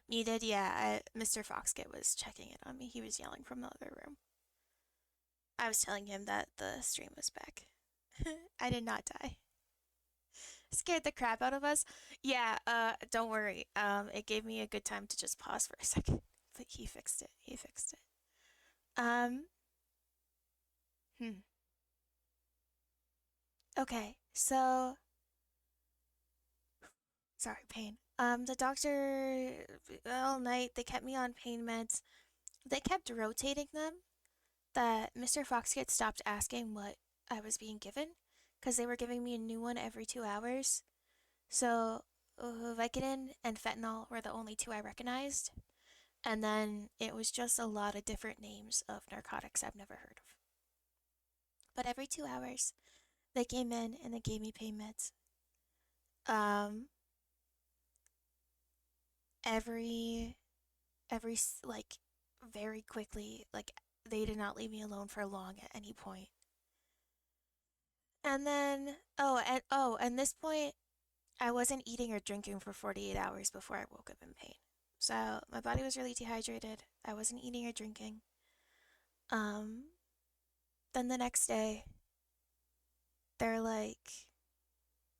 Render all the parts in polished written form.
You did, yeah. Mr. Foxkit was checking it on me. He was yelling from the other room. I was telling him that the stream was back. I did not die. Scared the crap out of us. Yeah, don't worry. It gave me a good time to just pause for a second. But he fixed it. He fixed it. Um, hmm. Okay, so sorry, pain. The doctor all night they kept me on pain meds. They kept rotating them. That Mr. Foxkit stopped asking what I was being given because they were giving me a new one every 2 hours. So Vicodin and fentanyl were the only two I recognized. And then it was just a lot of different names of narcotics I've never heard of. But every 2 hours, they came in and they gave me pain meds. Um, every, like, very quickly, like, they did not leave me alone for long at any point. And then, and this point, I wasn't eating or drinking for 48 hours before I woke up in pain. So my body was really dehydrated. I wasn't eating or drinking. Um, then the next day, they're like,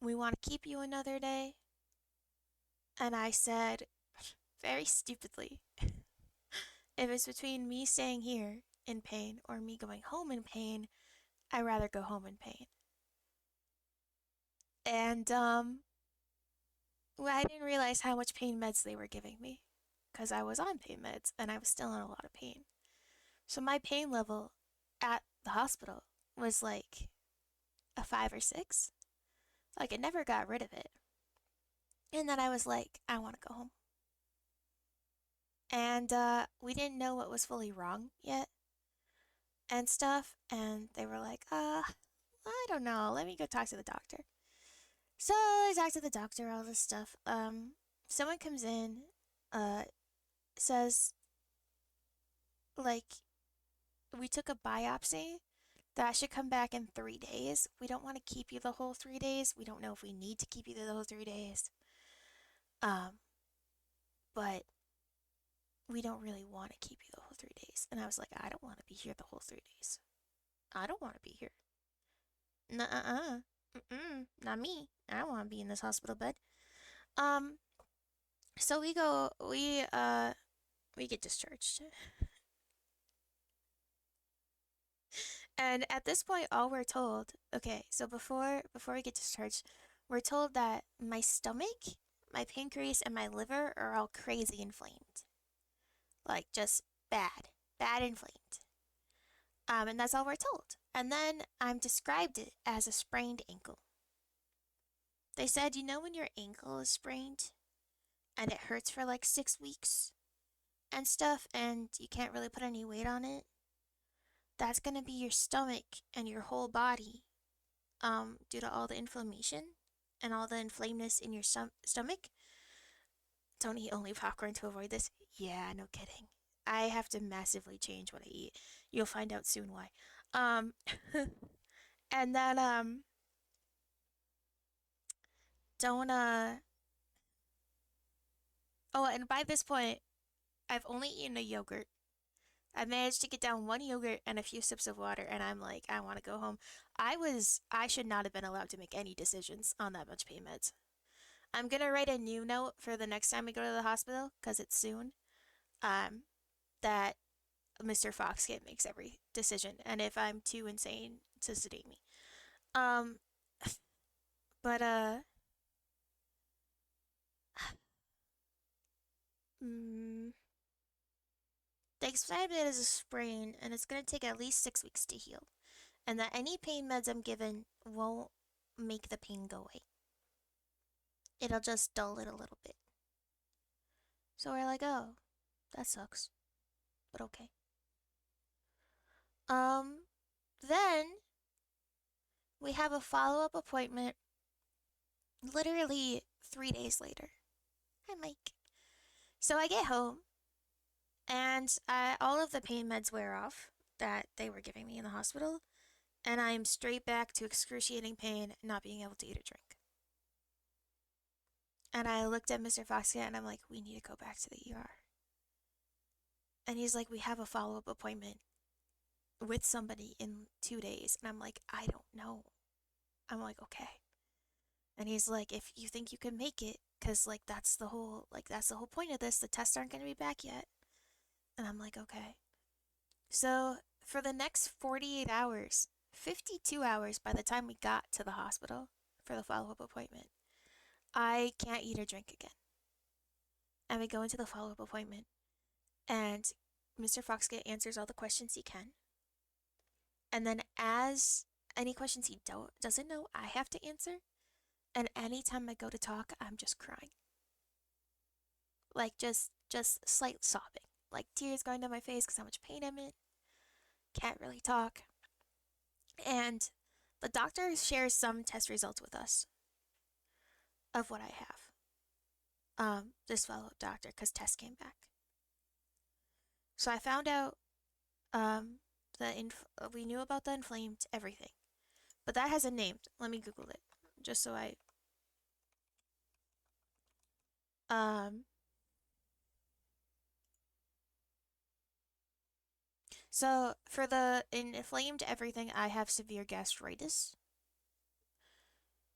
we want to keep you another day. And I said, very stupidly, if it's between me staying here in pain or me going home in pain, I'd rather go home in pain. And, well, I didn't realize how much pain meds they were giving me because I was on pain meds and I was still in a lot of pain. So my pain level at the hospital was like a 5 or 6. Like it never got rid of it. And then I was like, I want to go home. And we didn't know what was fully wrong yet and stuff. And they were like, I don't know. Let me go talk to the doctor. So I talked to the doctor, all this stuff. Someone comes in, uh, says, like, we took a biopsy that should come back in 3 days. We don't want to keep you the whole 3 days. We don't know if we need to keep you the whole 3 days. Um, but we don't really want to keep you the whole 3 days. And I was like, I don't want to be here the whole 3 days. I don't want to be here. Nuh-uh. Mm-mm. Not me. I don't want to be in this hospital bed. Um, so we get discharged. And at this point all we're told, okay, so before we get discharged, we're told that my stomach, my pancreas and my liver are all crazy inflamed. Like just bad inflamed. And that's all we're told. And then I'm described it as a sprained ankle. They said, you know when your ankle is sprained and it hurts for like 6 weeks and stuff and you can't really put any weight on it? That's gonna be your stomach and your whole body, due to all the inflammation and all the inflameness in your stomach. Don't eat only popcorn to avoid this. Yeah, no kidding. I have to massively change what I eat. You'll find out soon why. Um, and then don't Oh, and by this point, I've only eaten a yogurt. I managed to get down one yogurt and a few sips of water, and I'm like, I want to go home. I should not have been allowed to make any decisions on that much pain meds. I'm gonna write a new note for the next time we go to the hospital, because it's soon, um, that Mr. Foxkit makes every decision, and if I'm too insane to sedate me. Um, but, mm, they described it as a sprain, and it's gonna take at least 6 weeks to heal, and that any pain meds I'm given won't make the pain go away. It'll just dull it a little bit. So we're like, oh, that sucks, but okay. Um, then we have a follow up appointment literally 3 days later. Hi, Mike. So I get home and all of the pain meds wear off that they were giving me in the hospital, and I'm straight back to excruciating pain, not being able to eat or drink. And I looked at Mr. Foxcat and I'm like, we need to go back to the ER. And he's like, we have a follow up appointment with somebody in 2 days. And I'm like, I don't know. I'm like, okay. And he's like, if you think you can make it, because that's the whole point of this. The tests aren't going to be back yet. And I'm like, okay. So for the next 48 hours, 52 hours by the time we got to the hospital for the follow up appointment, I can't eat or drink again. And we go into the follow up appointment, and Mr. Foxgate answers all the questions he can. And then, as any questions he doesn't know, I have to answer. And anytime I go to talk, I'm just crying, like just slight sobbing, like tears going down my face because how much pain I'm in. Can't really talk. And the doctor shares some test results with us of what I have. This follow up doctor, because tests came back. So I found out we knew about the inflamed everything, but that has a name. Let me Google it, just so I um. So for the inflamed everything, I have severe gastritis,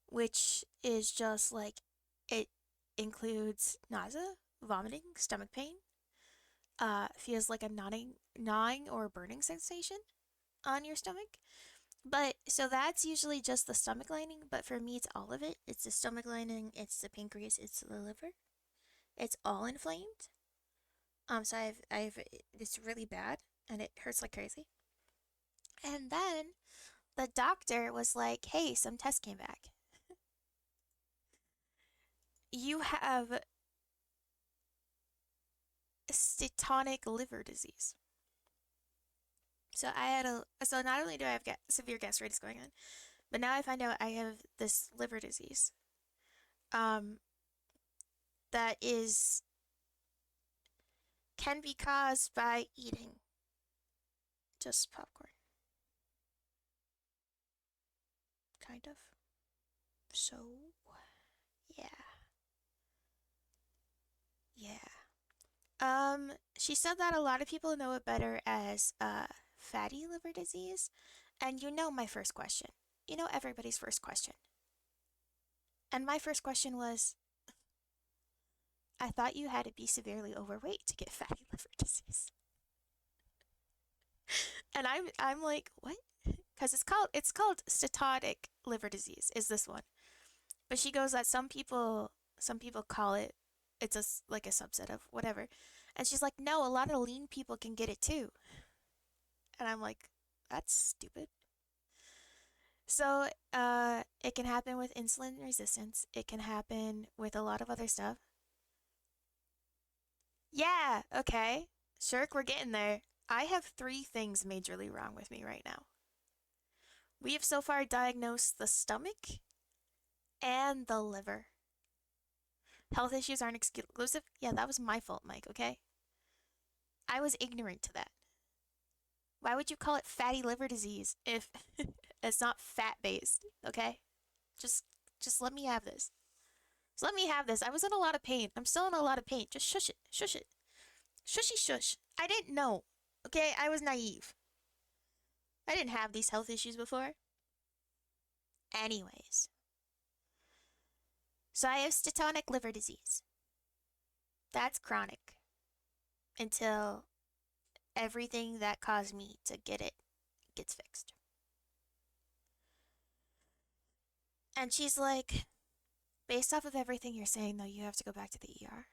which is just like it includes nausea, vomiting, stomach pain. Feels like a gnawing or burning sensation on your stomach. But so that's usually just the stomach lining, but for me it's all of it. It's the stomach lining, it's the pancreas, it's the liver. It's all inflamed. So I've it's really bad and it hurts like crazy. And then the doctor was like, "Hey, some tests came back. You have stitonic liver disease." So not only do I have severe gastritis going on, but now I find out I have this liver disease. Um, that is can be caused by eating just popcorn, kind of. So, yeah, yeah. She said that a lot of people know it better as fatty liver disease, and you know my first question. You know everybody's first question. And my first question was, I thought you had to be severely overweight to get fatty liver disease. And I'm like, what? Because it's called stenotic liver disease. Is this one? But she goes that some people call it. It's like a subset of whatever. And she's like, no, a lot of lean people can get it too. And I'm like, that's stupid. So, it can happen with insulin resistance. It can happen with a lot of other stuff. Yeah, okay. Shirk, we're getting there. I have three things majorly wrong with me right now. We have so far diagnosed the stomach and the liver. Health issues aren't exclusive. Yeah, that was my fault, Mike, okay? I was ignorant to that. Why would you call it fatty liver disease if it's not fat based, okay? Just just let me have this. Just let me have this. I was in a lot of pain. I'm still in a lot of pain. Just shush it. Shush it. Shushy shush. I didn't know. Okay, I was naive. I didn't have these health issues before. Anyways, so I have stenotic liver disease. That's chronic until everything that caused me to get it gets fixed. And she's like, based off of everything you're saying, though, you have to go back to the ER.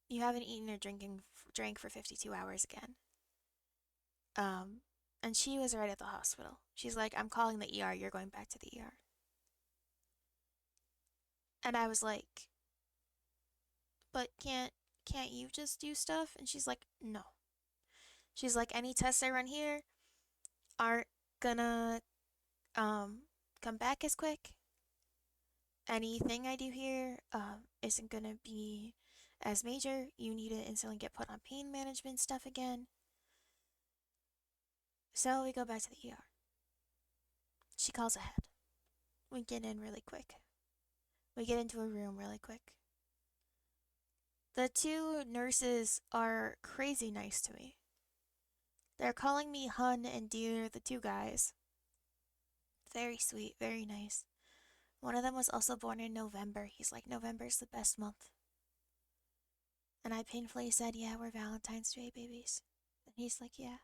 You haven't eaten or drank for 52 hours again. Um, and she was right at the hospital. She's like, I'm calling the ER. You're going back to the ER. And I was like, but can't you just do stuff? And she's like, no. She's like, any tests I run here aren't gonna um come back as quick. Anything I do here isn't gonna be as major. You need to instantly get put on pain management stuff again. So we go back to the ER. She calls ahead. We get in really quick. We get into a room really quick. The two nurses are crazy nice to me. They're calling me Hun and Dear, the two guys. Very sweet, very nice. One of them was also born in November. He's like, November's the best month. And I painfully said, yeah, we're Valentine's Day babies. And he's like, yeah.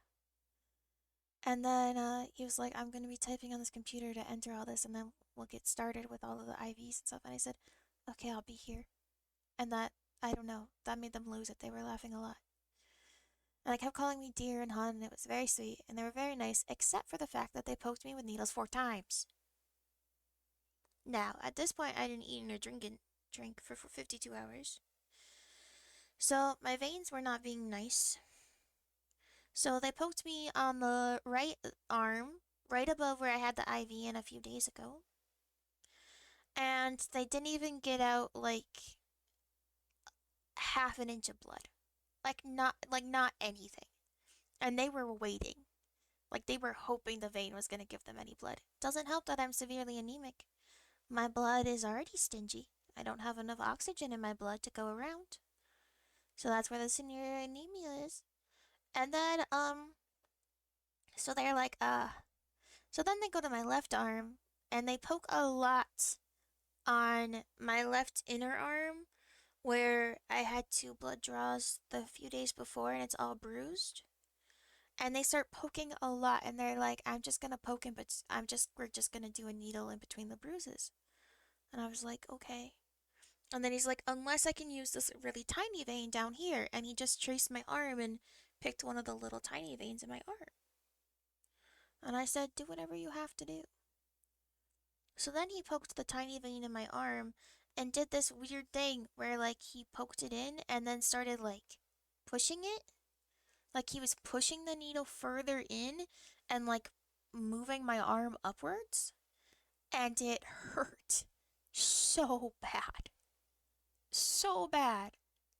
And then he was like, I'm going to be typing on this computer to enter all this, and then we'll get started with all of the IVs and stuff. And I said, okay, I'll be here. And that, I don't know, that made them lose it. They were laughing a lot. And they kept calling me dear and hun, and it was very sweet, and they were very nice, except for the fact that they poked me with needles 4 times. Now, at this point, I didn't eat or drink for 52 hours. So my veins were not being nice. So they poked me on the right arm, right above where I had the IV in a few days ago. And they didn't even get out like half an inch of blood. Like not anything. And they were waiting. Like they were hoping the vein was gonna give them any blood. Doesn't help that I'm severely anemic. My blood is already stingy. I don't have enough oxygen in my blood to go around. So that's where the severe anemia is. And then so they're like, so then they go to my left arm and they poke a lot on my left inner arm where I had 2 blood draws the few days before and it's all bruised. And they start poking a lot and they're like, I'm just gonna poke him, but we're just gonna do a needle in between the bruises. And I was like, okay. And then he's like, unless I can use this really tiny vein down here. And he just traced my arm and picked one of the little tiny veins in my arm. And I said, do whatever you have to do. So then he poked the tiny vein in my arm and did this weird thing where like he poked it in and then started like pushing it. Like he was pushing the needle further in and like moving my arm upwards. And it hurt so bad. So bad.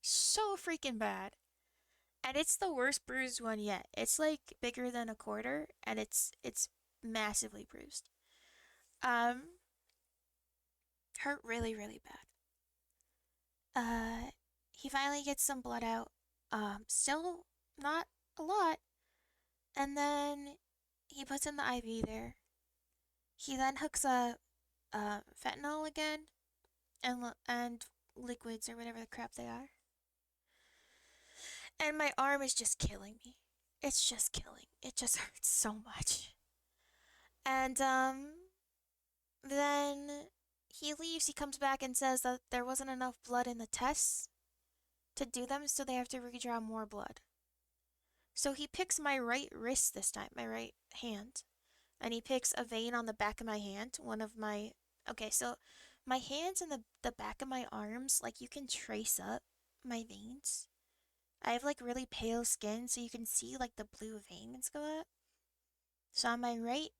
So freaking bad. And it's the worst bruised one yet. It's like bigger than a quarter and it's massively bruised. Um hurt really, really bad. Uh, he finally gets some blood out. Still not a lot. And then he puts in the IV there. He then hooks up fentanyl again and liquids or whatever the crap they are. And my arm is just killing me. It's just killing. It just hurts so much. And then he leaves. He comes back and says that there wasn't enough blood in the tests to do them, so they have to redraw more blood. So he picks my right wrist this time, my right hand, and he picks a vein on the back of my hand, one of my. Okay, so my hands and the back of my arms, like you can trace up my veins. I have like really pale skin, so you can see like the blue veins go up. So on my right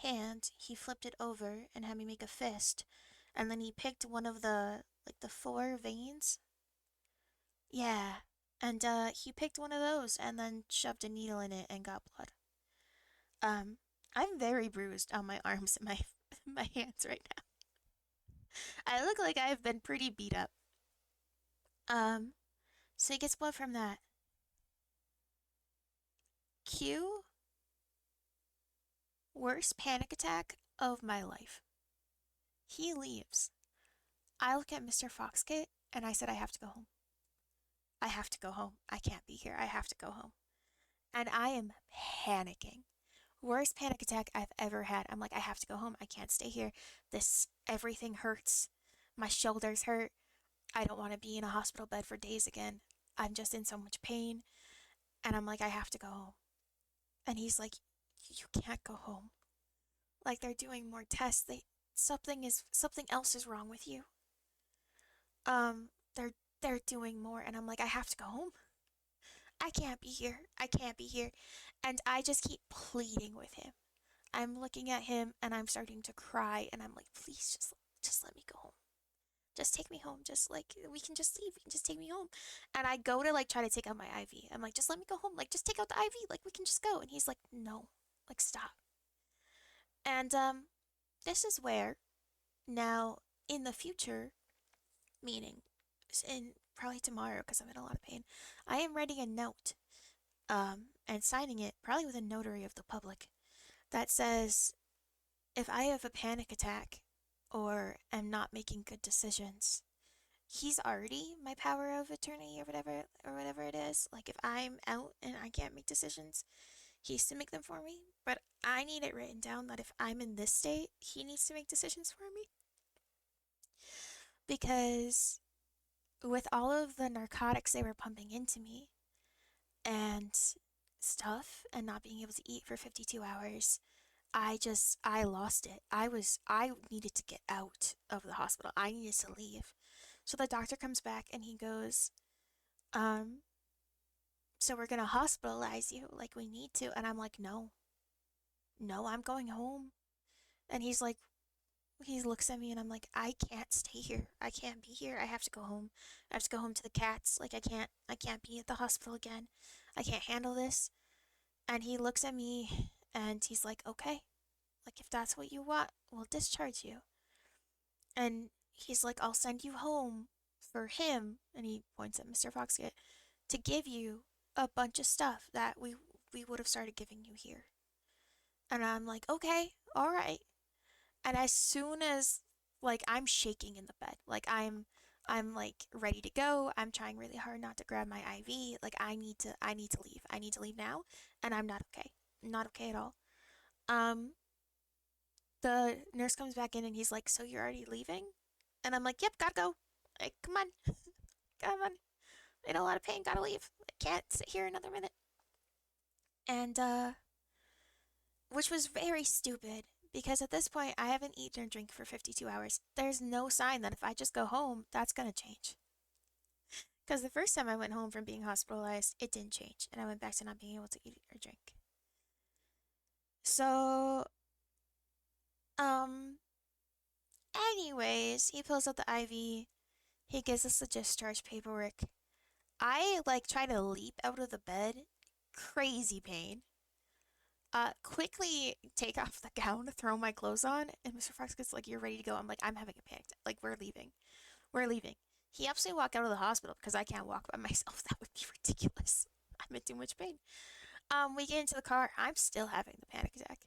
hand, he flipped it over and had me make a fist, and then he picked one of the 4 veins. Yeah, and he picked one of those and then shoved a needle in it and got blood. Um, I'm very bruised on my arms and my my hands right now. I look like I've been pretty beat up. Um, so he gets blood from that. Q, worst panic attack of my life. He leaves. I look at Mr. Foxkit and I said, I have to go home. I have to go home. I can't be here. I have to go home. And I am panicking. Worst panic attack I've ever had. I'm like, I have to go home. I can't stay here. Everything hurts. My shoulders hurt. I don't want to be in a hospital bed for days again. I'm just in so much pain. And I'm like, I have to go home. And he's like, you can't go home. Like they're doing more tests. Something else is wrong with you. Um, they're doing more. And I'm like, I have to go home. I can't be here. I can't be here. And I just keep pleading with him. I'm looking at him and I'm starting to cry and I'm like, please just let me go home. Just take me home. Just like we can just leave. We can just take me home. And I go to like try to take out my IV. I'm like, just let me go home. Like just take out the IV. Like we can just go. And he's like, no. Like stop. And this is where now in the future, meaning in probably tomorrow because I'm in a lot of pain. I am writing a note, and signing it, probably with a notary of the public, that says if I have a panic attack or am not making good decisions, he's already my power of attorney or whatever it is. Like if I'm out and I can't make decisions, he needs to make them for me. But I need it written down that if I'm in this state, he needs to make decisions for me. Because with all of the narcotics they were pumping into me and stuff and not being able to eat for 52 hours, I lost it. I needed to get out of the hospital. I needed to leave. So the doctor comes back and he goes, um, so we're gonna hospitalize you like we need to. And I'm like, no, no, I'm going home. And he looks at me and I'm like, I can't stay here. I can't be here. I have to go home. I have to go home to the cats. Like I can't be at the hospital again. I can't handle this. And he looks at me and he's like, okay, like if that's what you want, we'll discharge you. And he's like, I'll send you home for him. And he points at Mr. Foxgate to give you a bunch of stuff that we would have started giving you here. And I'm like, okay, all right. And as soon as like I'm shaking in the bed, like I'm like ready to go. I'm trying really hard not to grab my IV. Like I need to leave. I need to leave now, and I'm not okay. Not okay at all. Um the nurse comes back in and he's like, "So you're already leaving?" And I'm like, "Yep, gotta go. Like, come on, come on. In a lot of pain, gotta leave. I can't sit here another minute." And which was very stupid because at this point I haven't eaten or drank for 52 hours. There's no sign that if I just go home, that's gonna change. Because the first time I went home from being hospitalized, it didn't change, and I went back to not being able to eat or drink. So, um, anyways, he pulls out the IV. He gives us the discharge paperwork. I like try to leap out of the bed, crazy pain. Quickly take off the gown, throw my clothes on, and Mr. Fox gets like, "You're ready to go." I'm like, "I'm having a panic. Like, we're leaving. We're leaving." He helps me walk out of the hospital because I can't walk by myself. That would be ridiculous. I'm in too much pain. We get into the car. I'm still having the panic attack.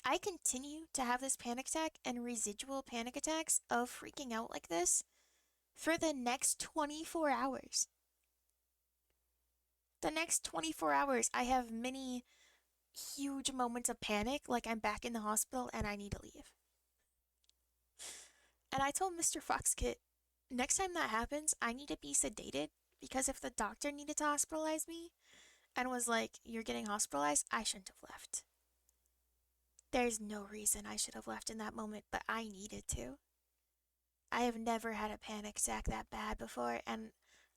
I continue to have this panic attack and residual panic attacks of freaking out like this for the next 24 hours. The next 24 hours, I have many huge moments of panic, like I'm back in the hospital and I need to leave. And I told Mr. Foxkit, next time that happens, I need to be sedated because if the doctor needed to hospitalize me and was like, "You're getting hospitalized," I shouldn't have left. There's no reason I should have left in that moment, but I needed to. I have never had a panic attack that bad before, and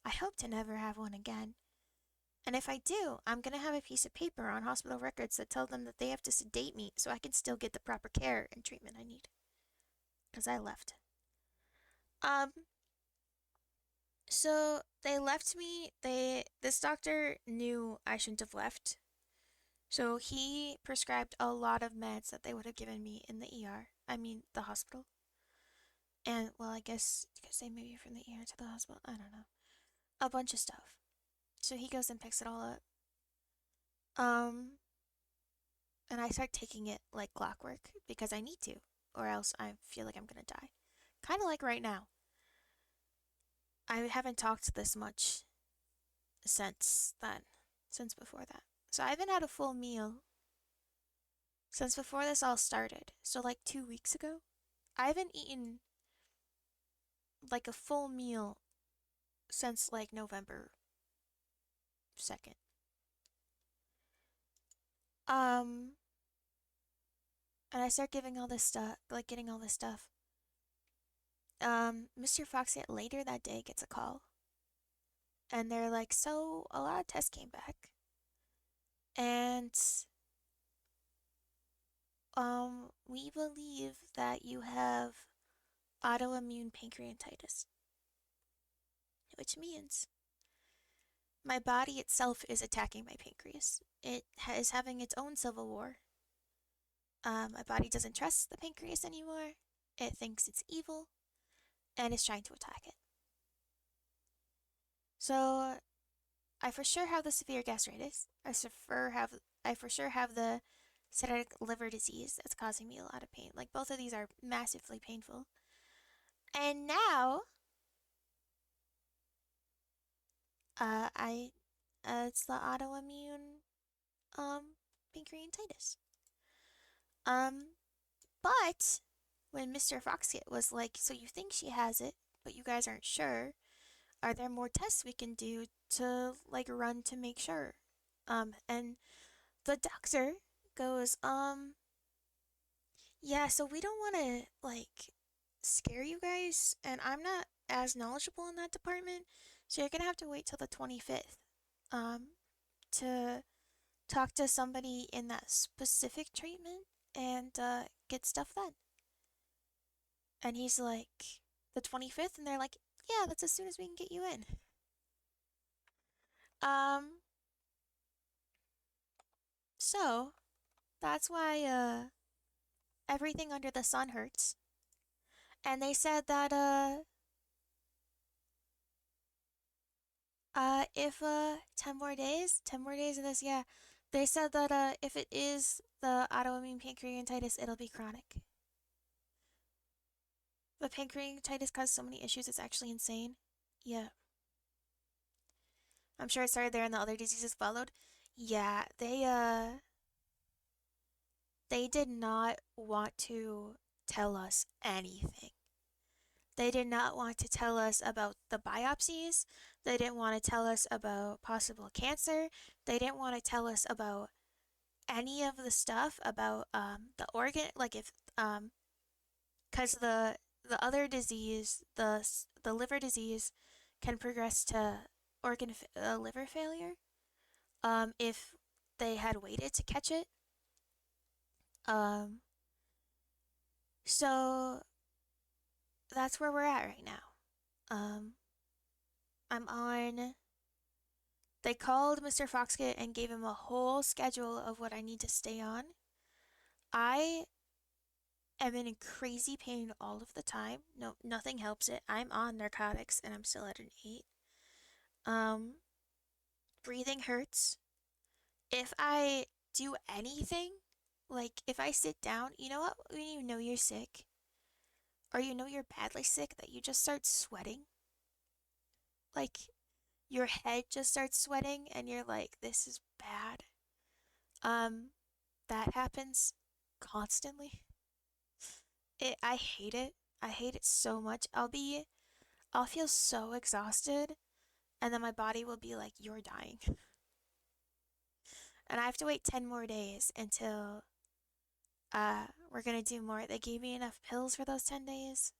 I hope to never have one again. And if I do, I'm gonna have a piece of paper on hospital records that tell them that they have to sedate me so I can still get the proper care and treatment I need. Because I left. Um, so they left me. This doctor knew I shouldn't have left, so he prescribed a lot of meds that they would have given me in the ER. I mean, the hospital. And well, I guess you could say maybe from the ER to the hospital. I don't know. A bunch of stuff. So he goes and picks it all up. Um, and I start taking it like clockwork because I need to, or else I feel like I'm gonna die. Kind of like right now. I haven't talked this much since then, since before that. So I haven't had a full meal since before this all started. So like 2 weeks ago, I haven't eaten like a full meal since like November 2nd. Um, and I start giving all this stuff, like getting all this stuff. Mr. Foxy later that day gets a call, and they're like, "So a lot of tests came back, and we believe that you have autoimmune pancreatitis, which means my body itself is attacking my pancreas. It is having its own civil war. My body doesn't trust the pancreas anymore. It thinks it's evil, and is trying to attack it." So I for sure have the severe gastritis. I for sure have the cytotic liver disease that's causing me a lot of pain. Like both of these are massively painful. And now, I it's the autoimmune pancreatitis. Um, but when Mr. Foxkit was like, "So you think she has it, but you guys aren't sure? Are there more tests we can do to like run to make sure?" And the doctor goes, yeah, so we don't want to like scare you guys, and I'm not as knowledgeable in that department, so you're gonna have to wait till the 25th, um, to talk to somebody in that specific treatment and get stuff done. And he's like, the 25th, and they're like, yeah, that's as soon as we can get you in. Um, so that's why everything under the sun hurts. And they said that if 10 more days of this, yeah. They said that if it is the autoimmune pancreatitis, it'll be chronic. The pancreatitis caused so many issues, it's actually insane. Yeah. I'm sure it started there and the other diseases followed. Yeah, they did not want to tell us anything. They did not want to tell us about the biopsies. They didn't want to tell us about possible cancer. They didn't want to tell us about any of the stuff about the organ, like if because the other disease, the liver disease, can progress to liver failure if they had waited to catch it. Um, so that's where we're at right now. Um, I'm on. They called Mr. Foxkit and gave him a whole schedule of what I need to stay on. I am in crazy pain all of the time. No, nothing helps it. I'm on narcotics and I'm still at an 8. Um, breathing hurts. If I do anything, like if I sit down, you know what? When you know you're sick, or you know you're badly sick, that you just start sweating. Like your head just starts sweating and you're like, this is bad. Um, that happens constantly. I hate it. I hate it so much. I'll feel so exhausted and then my body will be like, you're dying. And I have to wait 10 more days until we're gonna do more. They gave me enough pills for those 10 days.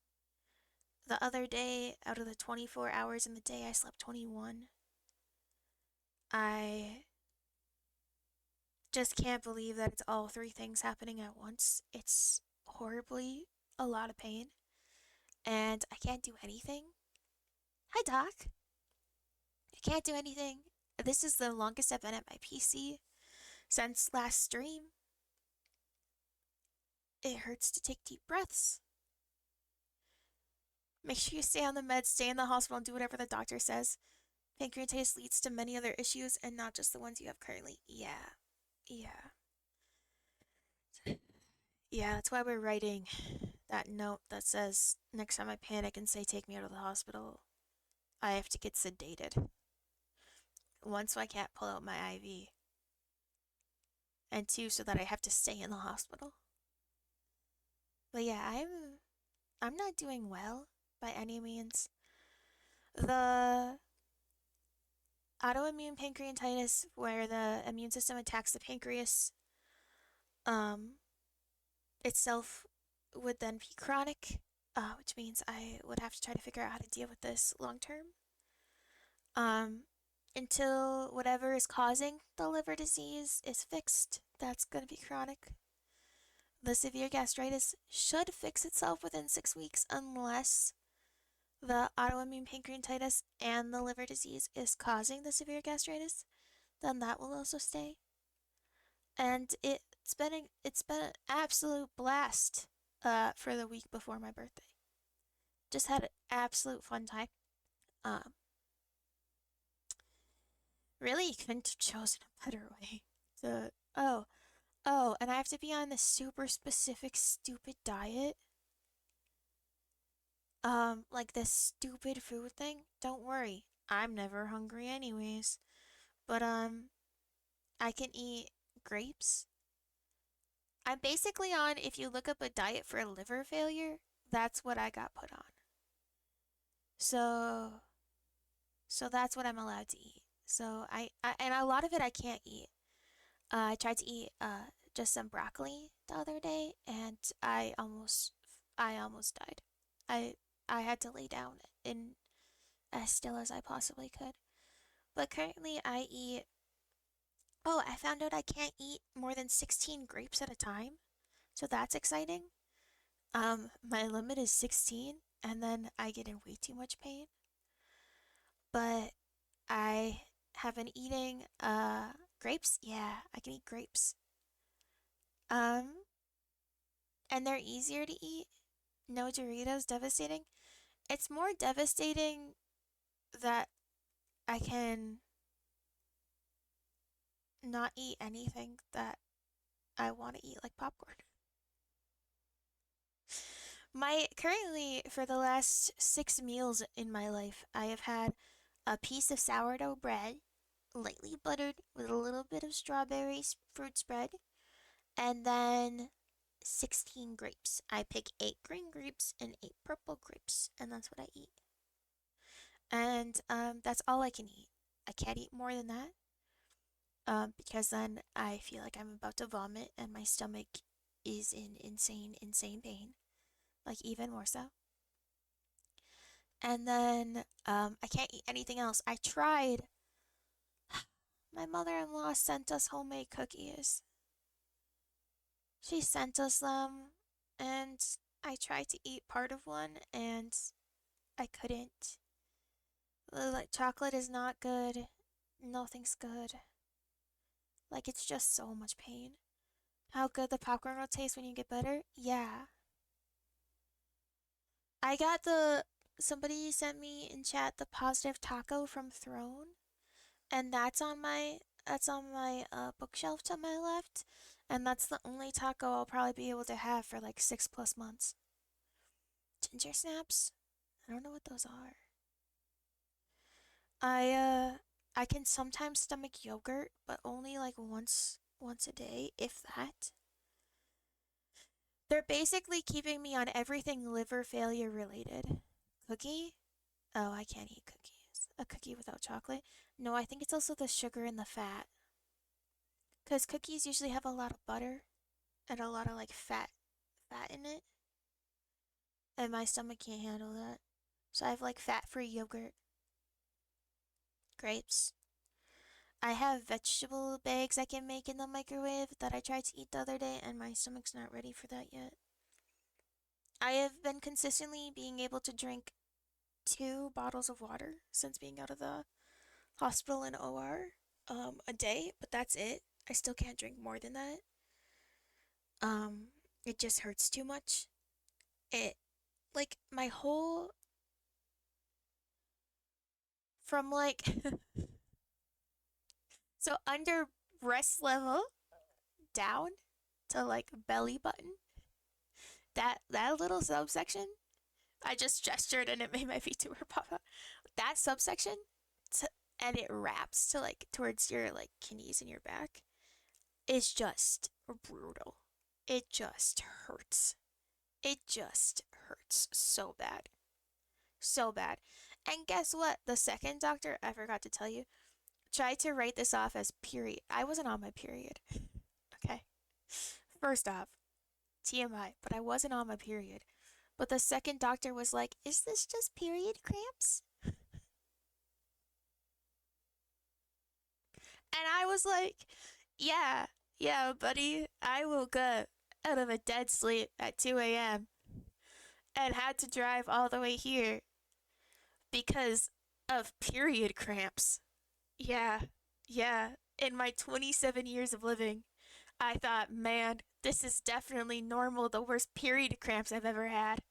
The other day, out of the 24 hours in the day, I slept 21. I just can't believe that it's all three things happening at once. It's horribly a lot of pain, and I can't do anything. Hi, Doc. I can't do anything. This is the longest I've been at my PC since last stream. It hurts to take deep breaths. Make sure you stay on the meds, stay in the hospital, and do whatever the doctor says. Pancreatitis leads to many other issues and not just the ones you have currently. Yeah. Yeah. Yeah, that's why we're writing that note that says next time I panic and say take me out of the hospital, I have to get sedated. One, so I can't pull out my IV, and two, so that I have to stay in the hospital. But yeah, I'm not doing well by any means. The autoimmune pancreatitis, where the immune system attacks the pancreas, um, itself would then be chronic, which means I would have to try to figure out how to deal with this long term. Um, until whatever is causing the liver disease is fixed, that's going to be chronic. The severe gastritis should fix itself within 6 weeks unless the autoimmune pancreatitis and the liver disease is causing the severe gastritis, then that will also stay. And it's been an absolute blast for the week before my birthday. Just had an absolute fun time. Um Really, you couldn't have chosen a better way to. Oh, and I have to be on this super specific, stupid diet. Like this stupid food thing. Don't worry, I'm never hungry anyways. But I can eat grapes. I'm basically on. If you look up a diet for liver failure, that's what I got put on. So, so that's what I'm allowed to eat. So I and a lot of it I can't eat. I tried to eat just some broccoli the other day, and I almost died. I I had to lay down in as still as I possibly could. But currently I eat. Oh, I found out I can't eat more than 16 grapes at a time. So that's exciting. My limit is 16, and then I get in way too much pain. But I have been eating grapes. Yeah, I can eat grapes. Um, and they're easier to eat. No Doritos, devastating. It's more devastating that I can not eat anything that I want to eat, like popcorn. My currently for the last 6 meals in my life, I have had a piece of sourdough bread, lightly buttered with a little bit of strawberry fruit spread, and then 16 grapes. I pick 8 green grapes and 8 purple grapes, and that's what I eat. And that's all I can eat. I can't eat more than that, because then I feel like I'm about to vomit, and my stomach is in insane, insane pain, like even more so. And then I can't eat anything else. I tried. My mother-in-law sent us homemade cookies. She sent us them, and I tried to eat part of one, and I couldn't. Like chocolate is not good. Nothing's good. Like it's just so much pain. How good the popcorn will taste when you get better? Yeah. I got the somebody sent me in chat the positive taco from Throne, and that's on my bookshelf to my left, and that's the only taco I'll probably be able to have for like 6 plus months. Ginger snaps? I don't know what those are. I uh I can sometimes stomach yogurt, but only like once a day, if that. They're basically keeping me on everything liver failure related. Cookie? Oh, I can't eat cookies. A cookie without chocolate? No, I think it's also the sugar and the fat. Because cookies usually have a lot of butter and a lot of like fat in it. And my stomach can't handle that. So I have like fat free yogurt, grapes. I have vegetable bags I can make in the microwave that I tried to eat the other day, and my stomach's not ready for that yet. I have been consistently being able to drink 2 bottles of water since being out of the hospital and OR a day, but that's it. I still can't drink more than that. Um, it just hurts too much. It like my whole from like so under breast level down to like belly button. That little subsection, I just gestured and it made my VTuber pop up. That subsection, to, and it wraps to like towards your like knees and your back, is just brutal. It just hurts. It just hurts so bad. So bad. And guess what? The second doctor, I forgot to tell you, tried to write this off as period. I wasn't on my period. Okay. First off, TMI, but I wasn't on my period. But the second doctor was like, "Is this just period cramps?" And I was like, "Yeah, yeah, buddy. I woke up out of a dead sleep at 2 a.m. and had to drive all the way here because of period cramps." Yeah, yeah. In my 27 years of living, I thought, man, this is definitely normal, the worst period cramps I've ever had.